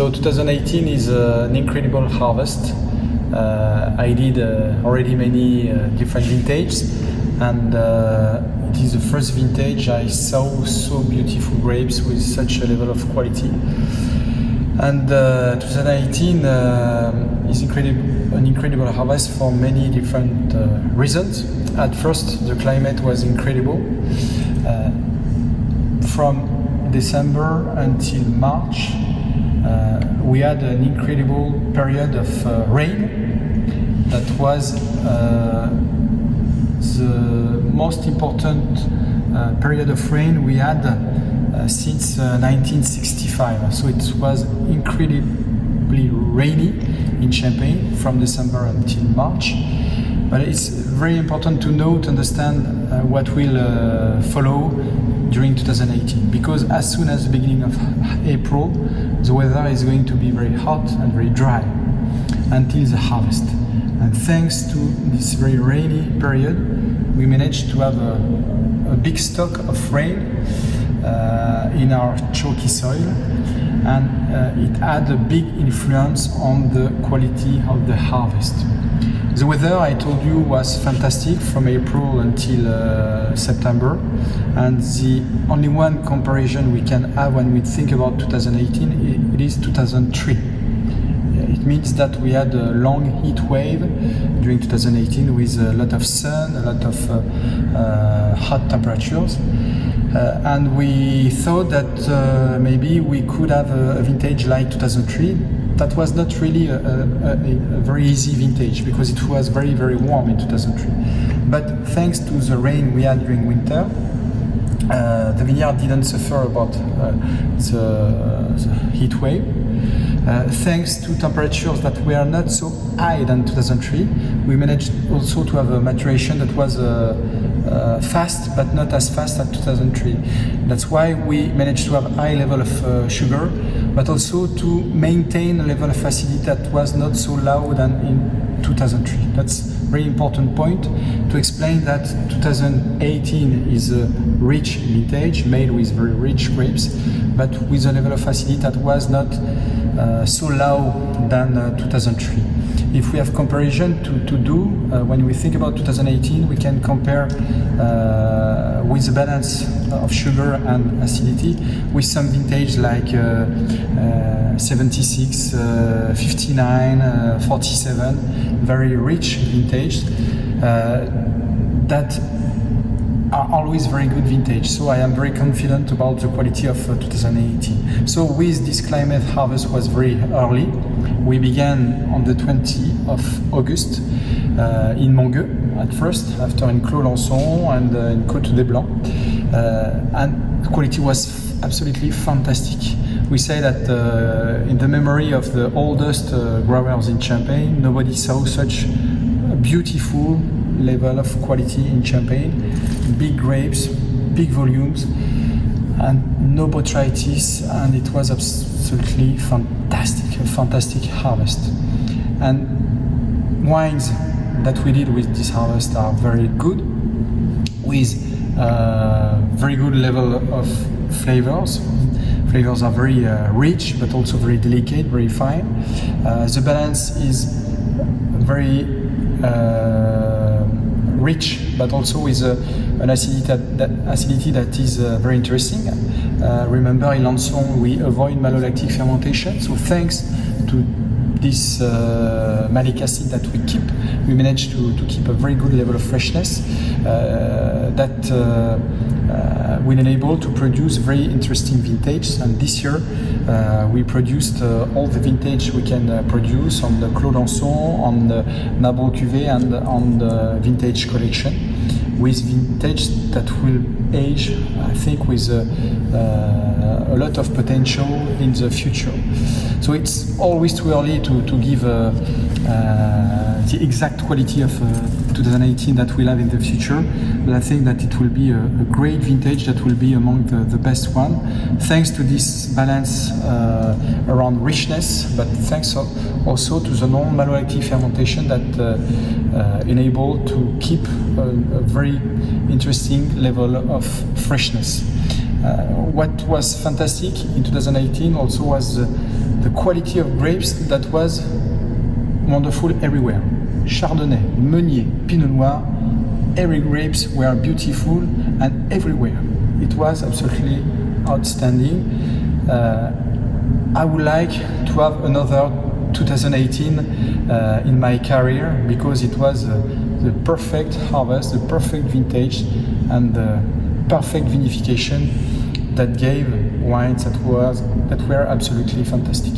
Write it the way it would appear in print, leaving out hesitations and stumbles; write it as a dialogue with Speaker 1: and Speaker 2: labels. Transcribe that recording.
Speaker 1: So 2018 is an incredible harvest. I did already many different vintages, and it is the first vintage I saw so beautiful grapes with such a level of quality. And 2018 is an incredible harvest for many different reasons. At first, the climate was incredible. From December until March, we had an incredible period of rain that was the most important period of rain we had since 1965. So it was incredibly rainy in Champagne from December until March. But it's very important to understand what will follow during 2018, because as soon as the beginning of April, the weather is going to be very hot and very dry until the harvest. And thanks to this very rainy period, we managed to have a big stock of rain in our chalky soil, and it had a big influence on the quality of the harvest. The weather, I told you, was fantastic from April until September, and the only one comparison we can have when we think about 2018, it is 2003. It means that we had a long heat wave during 2018 with a lot of sun, a lot of hot temperatures. And we thought that maybe we could have a vintage like 2003. That was not really a very easy vintage because it was very, very warm in 2003. But thanks to the rain we had during winter, the vineyard didn't suffer about the heat wave. Thanks to temperatures that were not so high than 2003, we managed also to have a maturation that was fast, but not as fast as 2003. That's why we managed to have a high level of sugar, but also to maintain a level of acidity that was not so loud than in 2003. That's a very important point to explain that 2018 is a rich vintage made with very rich grapes, but with a level of acidity that was not so low than 2003. If we have comparison to do, when we think about 2018, we can compare with the balance of sugar and acidity with some vintage like 76, 59, 47, very rich vintage that are always very good vintage. So I am very confident about the quality of 2018. So with this climate, harvest was very early. We began on the 20th of August in Mongueux at first, after in Clos Lanson and in Côte des Blancs. And the quality was absolutely fantastic. We say that in the memory of the oldest growers in Champagne, nobody saw such a beautiful level of quality in Champagne. Big grapes, big volumes, and no botrytis, and it was absolutely fantastic, a fantastic harvest. And wines that we did with this harvest are very good, with very good level of flavors. Flavors are very rich, but also very delicate, very fine. The balance is very rich, but also with an acidity that is very interesting. Remember, in Lanson we avoid malolactic fermentation, so thanks to this malic acid that we keep, we managed to keep a very good level of freshness that will enable to produce very interesting vintage. And this year we produced all the vintage we can produce on the Clos Lanson, on the Nabro Cuvée, and on the vintage collection, with vintage that will age, I think, with a lot of potential in the future. So it's always too early to give the exact quality of 2018 that we'll have in the future, but I think that it will be a great vintage that will be among the best one, thanks to this balance around richness, but thanks also to the non-malolactic fermentation that enable to keep a very interesting level of freshness. What was fantastic in 2018 also was the quality of grapes that was wonderful everywhere. Chardonnay, Meunier, Pinot Noir, every grapes were beautiful and everywhere. It was absolutely outstanding. I would like to have another 2018 in my career because it was the perfect harvest, the perfect vintage, and the perfect vinification that gave wines that were absolutely fantastic.